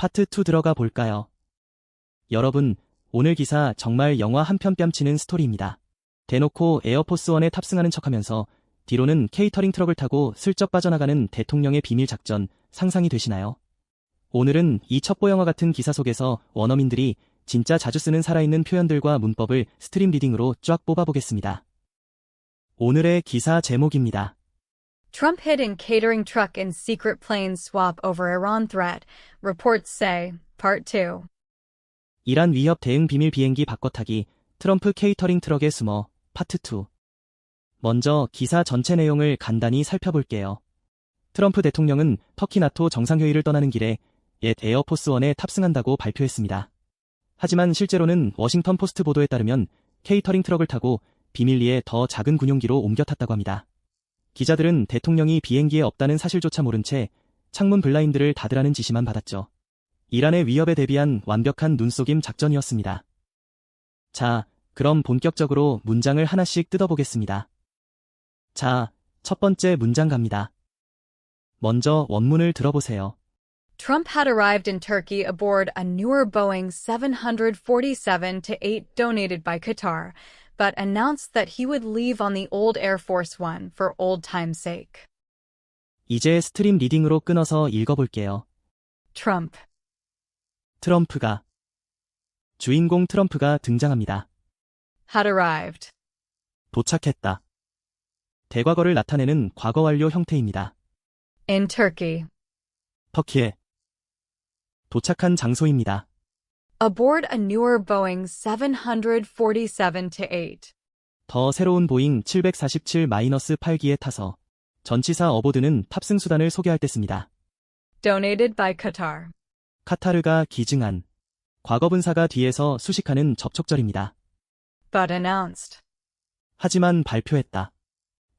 파트 2 들어가 볼까요? 여러분, 오늘 기사 정말 영화 한 편 뺨치는 스토리입니다. 대놓고 에어포스원에 탑승하는 척하면서 뒤로는 케이터링 트럭을 타고 슬쩍 빠져나가는 대통령의 비밀 작전 상상이 되시나요? 오늘은 이 첩보 영화 같은 기사 속에서 원어민들이 진짜 자주 쓰는 살아있는 표현들과 문법을 스트림 리딩으로 쫙 뽑아보겠습니다. 오늘의 기사 제목입니다. Trump hid in catering truck in secret planes swap over Iran threat, reports say, Part 2. 이란 위협 대응 비밀 비행기 바꿔타기, 트럼프 케이터링 트럭에 숨어, 파트 2. 먼저 기사 전체 내용을 간단히 살펴볼게요. 트럼프 대통령은 터키 나토 정상회의를 떠나는 길에 옛 에어포스원에 탑승한다고 발표했습니다. 하지만 실제로는 워싱턴 포스트 보도에 따르면 케이터링 트럭을 타고 비밀리에 더 작은 군용기로 옮겨 탔다고 합니다. 기자들은 대통령이 비행기에 없다는 사실조차 모른 채 창문 블라인드를 닫으라는 지시만 받았죠. 이란의 위협에 대비한 완벽한 눈속임 작전이었습니다. 자, 그럼 본격적으로 문장을 하나씩 뜯어보겠습니다. 자, 첫 번째 문장 갑니다. 먼저 원문을 들어보세요. Trump had arrived in Turkey aboard a newer Boeing 747-8 donated by Qatar, but announced that he would leave on the old Air Force One for old time's sake. 이제 스트림 리딩으로 끊어서 읽어볼게요. Trump 트럼프가, 주인공 트럼프가 등장합니다. had arrived 도착했다. 대과거를 나타내는 과거 완료 형태입니다. in Turkey 터키에 도착한 장소입니다. aboard a newer Boeing 747-8. 더 새로운 보잉 747-8기에 타서 전치사 어보드는 탑승 수단을 소개할 때 씁니다. Donated by Qatar. 카타르가 기증한 과거 분사가 뒤에서 수식하는 접촉절입니다. But announced. 하지만 발표했다.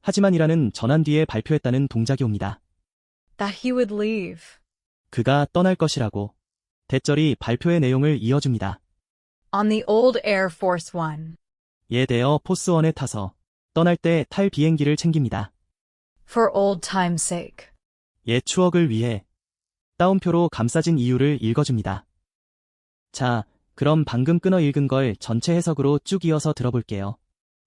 하지만이라는 전환 뒤에 발표했다는 동작이 옵니다. That he would leave. 그가 떠날 것이라고. 대절이 발표의 내용을 이어줍니다. On the old Air Force One. 옛 에어 포스원에 타서 떠날 때 탈 비행기를 챙깁니다. For old time's sake. 옛 추억을 위해 따옴표로 감싸진 이유를 읽어줍니다. 자, 그럼 방금 끊어 읽은 걸 전체 해석으로 쭉 이어서 들어볼게요.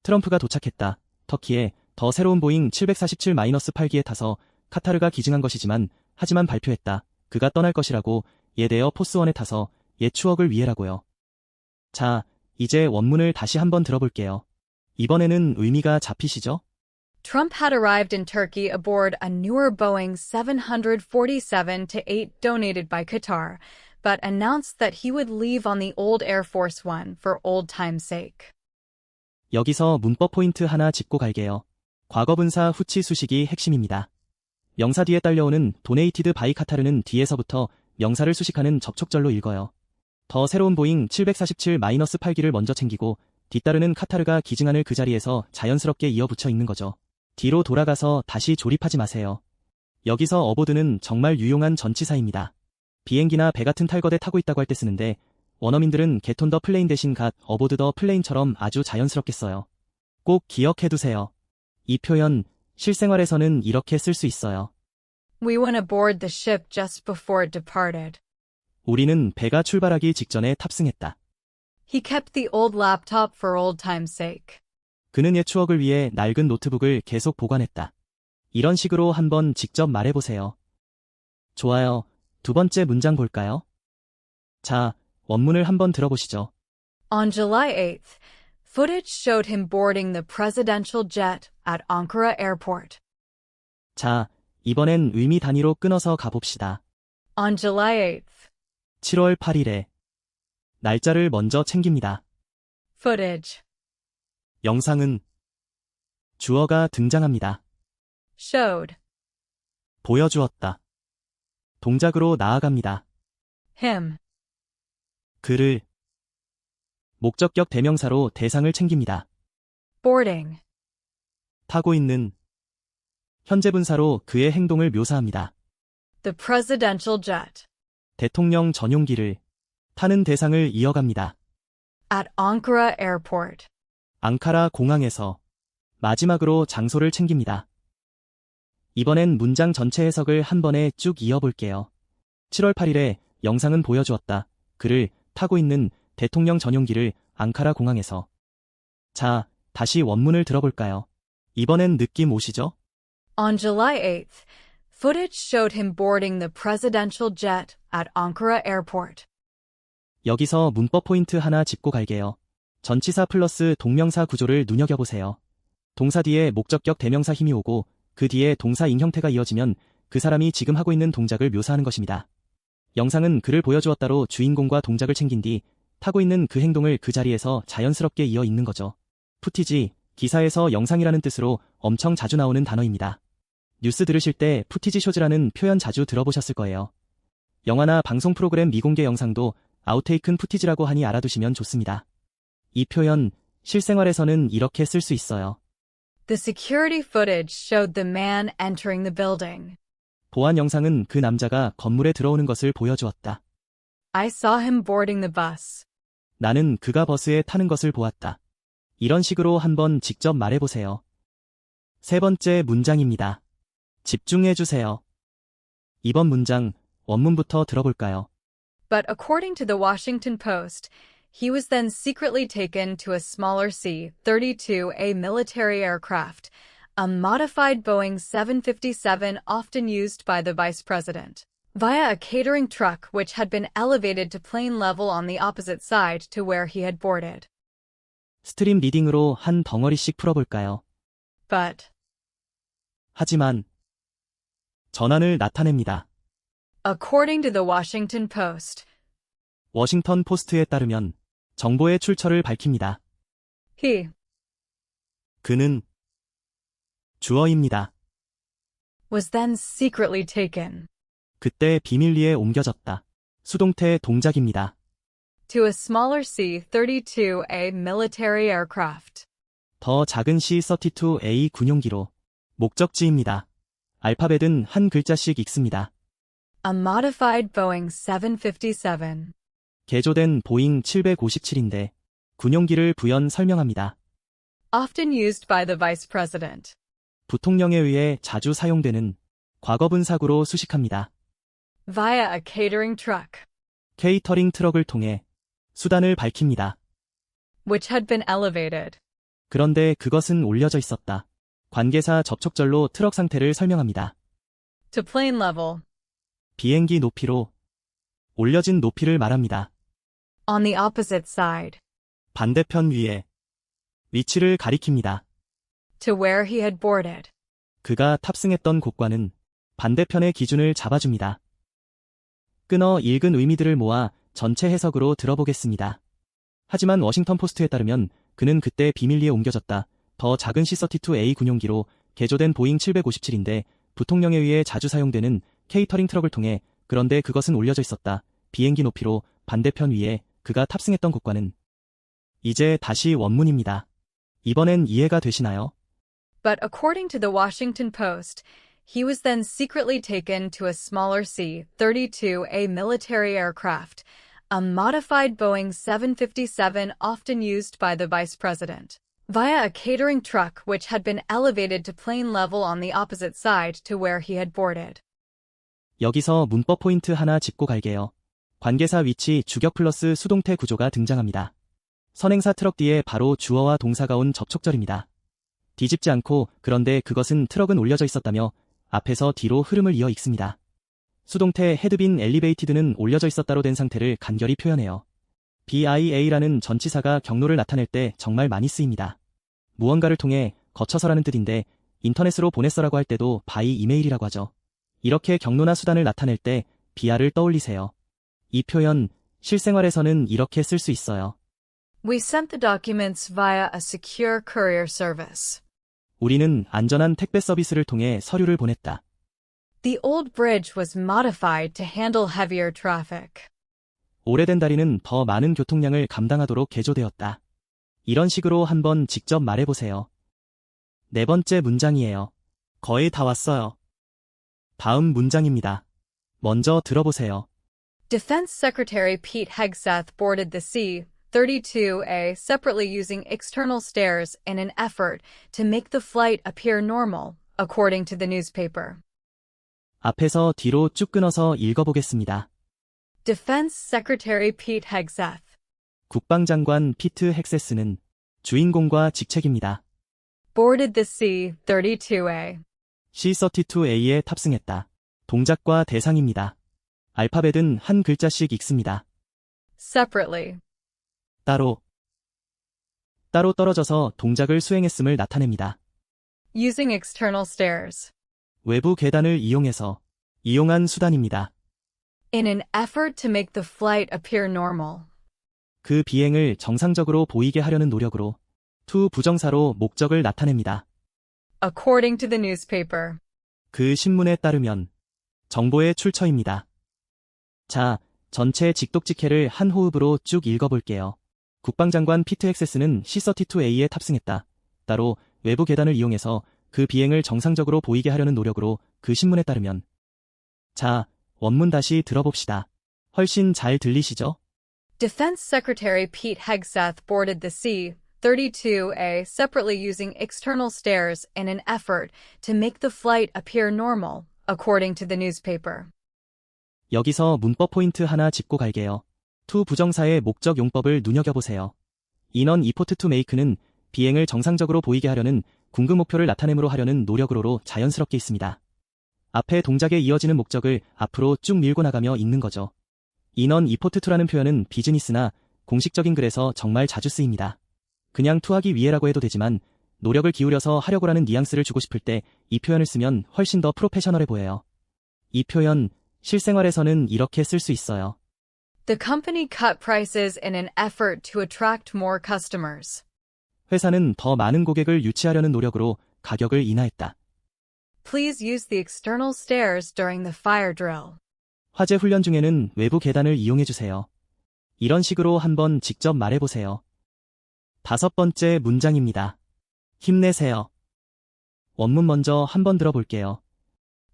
트럼프가 도착했다. 터키에 더 새로운 보잉 747-8기에 타서 카타르가 기증한 것이지만 하지만 발표했다. 그가 떠날 것이라고. 옛 에어 포스원에 타서 옛 추억을 위해라고요. 자, 이제 원문을 다시 한번 들어볼게요. 이번에는 의미가 잡히시죠? Trump had arrived in Turkey aboard a newer Boeing 747-8 donated by Qatar, but announced that he would leave on the old Air Force One for old time's sake. 여기서 문법 포인트 하나 짚고 갈게요. 과거분사 후치 수식이 핵심입니다. 명사 뒤에 딸려오는 donated by 카타르는 뒤에서부터 명사를 수식하는 접촉절로 읽어요. 더 새로운 보잉 747-8기를 먼저 챙기고 뒤따르는 카타르가 기증안을 그 자리에서 자연스럽게 이어붙여 읽는 거죠. 뒤로 돌아가서 다시 조립하지 마세요. 여기서 어보드는 정말 유용한 전치사입니다. 비행기나 배 같은 탈거대 타고 있다고 할 때 쓰는데 원어민들은 get on the plane 대신 got aboard the plane처럼 아주 자연스럽게 써요. 꼭 기억해두세요. 이 표현 실생활에서는 이렇게 쓸 수 있어요. We went aboard the ship just before it departed. 우리는 배가 출발하기 직전에 탑승했다. He kept the old laptop for old time's sake. 그는 옛 추억을 위해 낡은 노트북을 계속 보관했다. 이런 식으로 한번 직접 말해보세요. 좋아요. 두 번째 문장 볼까요? 자, 원문을 한번 들어보시죠. On July 8th, footage showed him boarding the presidential jet at Ankara Airport. 자, 이번엔 의미 단위로 끊어서 가봅시다. On July 8th. 7월 8일에 날짜를 먼저 챙깁니다. Footage. 영상은 주어가 등장합니다. Showed. 보여주었다. 동작으로 나아갑니다. Him. 그를 목적격 대명사로 대상을 챙깁니다. Boarding. 타고 있는 현재 분사로 그의 행동을 묘사합니다. The presidential jet. 대통령 전용기를 타는 대상을 이어갑니다. At Ankara Airport. 앙카라 공항에서 마지막으로 장소를 챙깁니다. 이번엔 문장 전체 해석을 한 번에 쭉 이어볼게요. 7월 8일에 영상은 보여주었다. 그를 타고 있는 대통령 전용기를 앙카라 공항에서. 자, 다시 원문을 들어볼까요? 이번엔 느낌 오시죠? On July 8th, footage showed him boarding the presidential jet at Ankara Airport. 여기서 문법 포인트 하나 짚고 갈게요. 전치사 플러스 동명사 구조를 눈여겨보세요. 동사 뒤에 목적격 대명사 힘이 오고 그 뒤에 동사인 형태가 이어지면 그 사람이 지금 하고 있는 동작을 묘사하는 것입니다. 영상은 그를 보여주었다로 주인공과 동작을 챙긴 뒤 타고 있는 그 행동을 그 자리에서 자연스럽게 이어 있는 거죠. 푸티지, 기사에서 영상이라는 뜻으로 엄청 자주 나오는 단어입니다. 뉴스 들으실 때 푸티지 쇼즈라는 표현 자주 들어보셨을 거예요. 영화나 방송 프로그램 미공개 영상도 아웃테이큰 푸티지라고 하니 알아두시면 좋습니다. 이 표현, 실생활에서는 이렇게 쓸 수 있어요. The security footage showed the man entering the building. 보안 영상은 그 남자가 건물에 들어오는 것을 보여주었다. I saw him boarding the bus. 나는 그가 버스에 타는 것을 보았다. 이런 식으로 한번 직접 말해보세요. 세 번째 문장입니다. 집중해주세요. 이번 문장, 원문부터 들어볼까요? But according to the Washington Post, he was then secretly taken to a smaller C-32A military aircraft, a modified Boeing 757 often used by the vice president, via a catering truck which had been elevated to plane level on the opposite side to where he had boarded. 스트림 리딩으로 한 덩어리씩 풀어볼까요? But, 하지만 전환을 나타냅니다. according to the Washington Post, 워싱턴 포스트에 따르면 정보의 출처를 밝힙니다. he 그는 주어입니다. was then secretly taken 그때 비밀리에 옮겨졌다. 수동태 동작입니다. to a smaller C-32A military aircraft. 더 작은 C-32A 군용기로 목적지입니다. 알파벳은 한 글자씩 읽습니다. A modified Boeing 757. 개조된 보잉 757인데 군용기를 부연 설명합니다. Often used by the vice president. 부통령에 의해 자주 사용되는 과거분사구로 수식합니다. Via a catering truck. 케이터링 트럭을 통해 수단을 밝힙니다. Which had been elevated. 그런데 그것은 올려져 있었다. 관계사 접촉절로 트럭 상태를 설명합니다. To plane level. 비행기 높이로 올려진 높이를 말합니다. On the opposite side. 반대편 위에 위치를 가리킵니다. To where he had boarded. 그가 탑승했던 곳과는 반대편의 기준을 잡아줍니다. 끊어 읽은 의미들을 모아 전체 해석으로 들어보겠습니다. 하지만 워싱턴 포스트에 따르면 그는 그때 비밀리에 옮겨졌다. 더 작은 C-32A 군용기로 개조된 보잉 757인데 부통령에 의해 자주 사용되는 케이터링 트럭을 통해 그런데 그것은 올려져 있었다. 비행기 높이로 반대편 위에 그가 탑승했던 곳과는 이제 다시 원문입니다. 이번엔 이해가 되시나요? But according to the Washington Post, he was then secretly taken to a smaller C-32A military aircraft, a modified Boeing 757 often used by the vice president, via a catering truck which had been elevated to plane level on the opposite side to where he had boarded. 여기서 문법 포인트 하나 짚고 갈게요. 관계사 위치 주격 플러스 수동태 구조가 등장합니다. 선행사 트럭 뒤에 바로 주어와 동사가 온 접촉절입니다. 뒤집지 않고 그런데 그것은 트럭은 올려져 있었다며 앞에서 뒤로 흐름을 이어 읽습니다. 수동태 헤드빈 엘리베이티드는 올려져 있었다로 된 상태를 간결히 표현해요. BIA라는 전치사가 경로를 나타낼 때 정말 많이 쓰입니다. 무언가를 통해 거쳐서라는 뜻인데 인터넷으로 보냈어라고 할 때도 바이 이메일이라고 하죠. 이렇게 경로나 수단을 나타낼 때 BR을 떠올리세요. 이 표현 실생활에서는 이렇게 쓸 수 있어요. We sent the documents via a secure courier service. 우리는 안전한 택배 서비스를 통해 서류를 보냈다. The old bridge was modified to handle heavier traffic. 오래된 다리는 더 많은 교통량을 감당하도록 개조되었다. 이런 식으로 한번 직접 말해보세요. 네 번째 문장이에요. 거의 다 왔어요. 다음 문장입니다. 먼저 들어보세요. Defense Secretary Pete Hegseth boarded the C-32A separately using external stairs in an effort to make the flight appear normal, according to the newspaper. 앞에서 뒤로 쭉 끊어서 읽어보겠습니다. Defense Secretary Pete Hegseth 국방장관 피트 헥세스는 주인공과 직책입니다. boarded the C-32A C-32A에 탑승했다. 동작과 대상입니다. 알파벳은 한 글자씩 읽습니다. separately, 따로 떨어져서 동작을 수행했음을 나타냅니다. using external stairs, 외부 계단을 이용한 수단입니다. in an effort to make the flight appear normal. 그 비행을 정상적으로 보이게 하려는 노력으로 to 부정사로 목적을 나타냅니다. According to the newspaper, 그 신문에 따르면 정보의 출처입니다. 자, 전체 직독직해를 한 호흡으로 쭉 읽어볼게요. 국방장관 피트 헥세스는 C-32A에 탑승했다. 따로 외부 계단을 이용해서 그 비행을 정상적으로 보이게 하려는 노력으로 그 신문에 따르면. 자, 원문 다시 들어봅시다. 훨씬 잘 들리시죠? Defense Secretary Pete Hegseth boarded the C-32A separately using external stairs in an effort to make the flight appear normal, according to the newspaper. 여기서 문법 포인트 하나 짚고 갈게요. to 부정사의 목적 용법을 눈여겨보세요. 인원 effort to make는 비행을 정상적으로 보이게 하려는 궁극 목표를 나타내므로 하려는 노력으로로 자연스럽게 있습니다. 앞에 동작에 이어지는 목적을 앞으로 쭉 밀고 나가며 읽는 거죠. 인원 effort to라는 표현은 비즈니스나 공식적인 글에서 정말 자주 쓰입니다. 그냥 to 하기 위해라고 해도 되지만 노력을 기울여서 하려고라는 뉘앙스를 주고 싶을 때 이 표현을 쓰면 훨씬 더 프로페셔널해 보여요. 이 표현 실생활에서는 이렇게 쓸 수 있어요. The company cut prices in an effort to attract more customers. 회사는 더 많은 고객을 유치하려는 노력으로 가격을 인하했다. Please use the external stairs during the fire drill. 화재 훈련 중에는 외부 계단을 이용해주세요. 이런 식으로 한번 직접 말해보세요. 5번째 문장입니다. 힘내세요. 원문 먼저 한번 들어볼게요.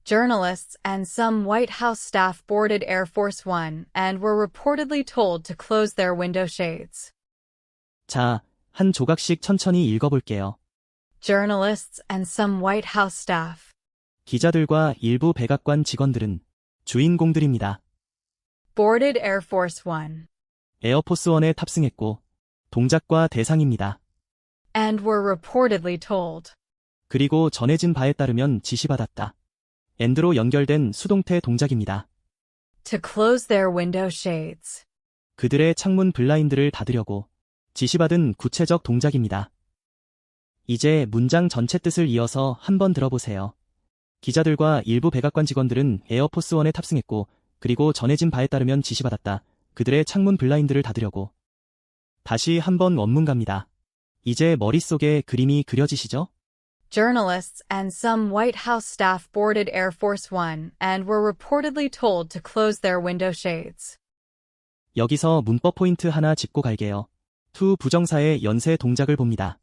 Journalists and some White House staff boarded Air Force One and were reportedly told to close their window shades. 자, 한 조각씩 천천히 읽어볼게요. Journalists and some White House staff 기자들과 일부 백악관 직원들은 주인공들입니다. boarded Air Force One 에어포스 원에 탑승했고 동작과 대상입니다. and were reportedly told 그리고 전해진 바에 따르면 지시받았다. and로 연결된 수동태 동작입니다. to close their window shades. 그들의 창문 블라인드를 닫으려고 지시받은 구체적 동작입니다. 이제 문장 전체 뜻을 이어서 한번 들어보세요. 기자들과 일부 백악관 직원들은 에어포스 원에 탑승했고 그리고 전해진 바에 따르면 지시받았다. 그들의 창문 블라인드를 닫으려고. 다시 한번 원문 갑니다. 이제 머릿속에 그림이 그려지시죠? Journalists and some White House staff boarded Air Force One and were reportedly told to close their window shades. 여기서 문법 포인트 하나 짚고 갈게요. to 부정사의 연쇄 동작을 봅니다.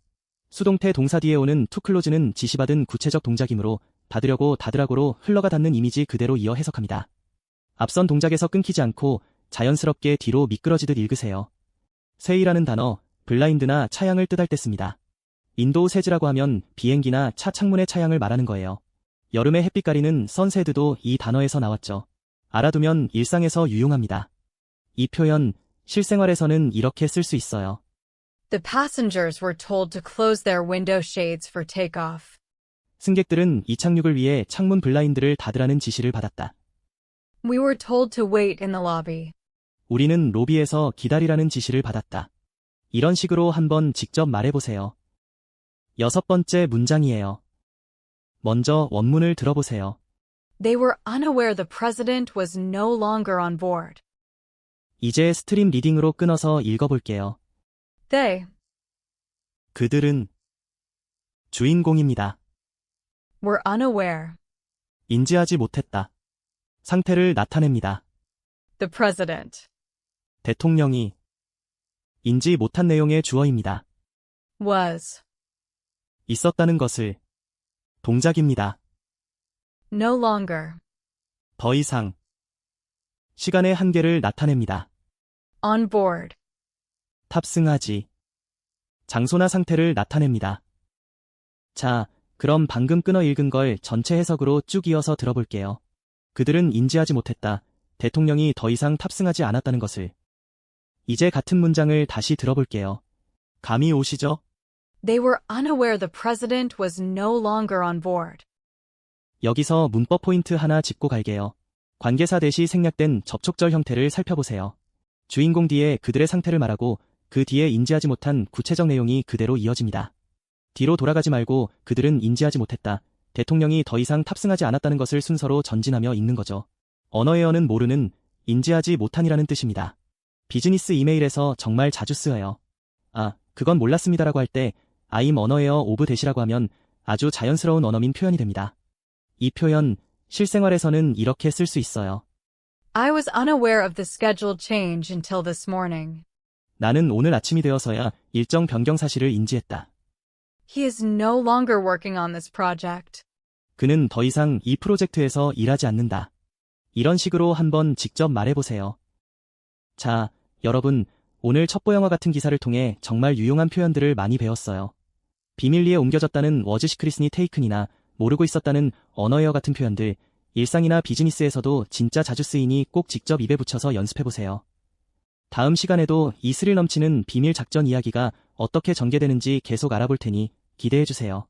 수동태 동사 뒤에 오는 to close는 지시받은 구체적 동작이므로 닫으려고 닫으라고로 흘러가 닿는 이미지 그대로 이어 해석합니다. 앞선 동작에서 끊기지 않고 자연스럽게 뒤로 미끄러지듯 읽으세요. 세이라는 단어, 블라인드나 차양을 뜻할 때 씁니다. 인도우 세즈라고 하면 비행기나 차 창문의 차양을 말하는 거예요. 여름에 햇빛 가리는 선세드도 이 단어에서 나왔죠. 알아두면 일상에서 유용합니다. 이 표현, 실생활에서는 이렇게 쓸 수 있어요. The passengers were told to close their window shades for takeoff. 승객들은 이착륙을 위해 창문 블라인드를 닫으라는 지시를 받았다. We were told to wait in the lobby. 우리는 로비에서 기다리라는 지시를 받았다. 이런 식으로 한번 직접 말해보세요. 6번째 문장이에요. 먼저 원문을 들어보세요. They were unaware the president was no longer on board. 이제 스트림 리딩으로 끊어서 읽어볼게요. They 그들은 주인공입니다. were unaware 인지하지 못했다. 상태를 나타냅니다. the president 대통령이 인지 못한 내용의 주어입니다. was 있었다는 것을 동작입니다. no longer 더 이상 시간의 한계를 나타냅니다. on board. 탑승하지 장소나 상태를 나타냅니다. 자, 그럼 방금 끊어 읽은 걸 전체 해석으로 쭉 이어서 들어볼게요. 그들은 인지하지 못했다. 대통령이 더 이상 탑승하지 않았다는 것을. 이제 같은 문장을 다시 들어볼게요. 감이 오시죠? They were unaware the president was no longer on board. 여기서 문법 포인트 하나 짚고 갈게요. 관계사 대시 생략된 접촉절 형태를 살펴보세요. 주인공 뒤에 그들의 상태를 말하고 그 뒤에 인지하지 못한 구체적 내용이 그대로 이어집니다. 뒤로 돌아가지 말고 그들은 인지하지 못했다. 대통령이 더 이상 탑승하지 않았다는 것을 순서로 전진하며 읽는 거죠. 언어에어는 모르는, 인지하지 못한이라는 뜻입니다. 비즈니스 이메일에서 정말 자주 쓰여요. 아, 그건 몰랐습니다라고 할 때 I'm unaware of that이라고 하면 아주 자연스러운 언어민 표현이 됩니다. 이 표현, 실생활에서는 이렇게 쓸 수 있어요. I was unaware of the scheduled change until this morning. 나는 오늘 아침이 되어서야 일정 변경 사실을 인지했다. He is no longer working on this project. 그는 더 이상 이 프로젝트에서 일하지 않는다. 이런 식으로 한번 직접 말해보세요. 자, 여러분, 오늘 첩보영화 같은 기사를 통해 정말 유용한 표현들을 많이 배웠어요. 비밀리에 옮겨졌다는 was secretly taken이나 모르고 있었다는 unaware 같은 표현들, 일상이나 비즈니스에서도 진짜 자주 쓰이니 꼭 직접 입에 붙여서 연습해보세요. 다음 시간에도 이 스릴 넘치는 비밀 작전 이야기가 어떻게 전개되는지 계속 알아볼 테니 기대해주세요.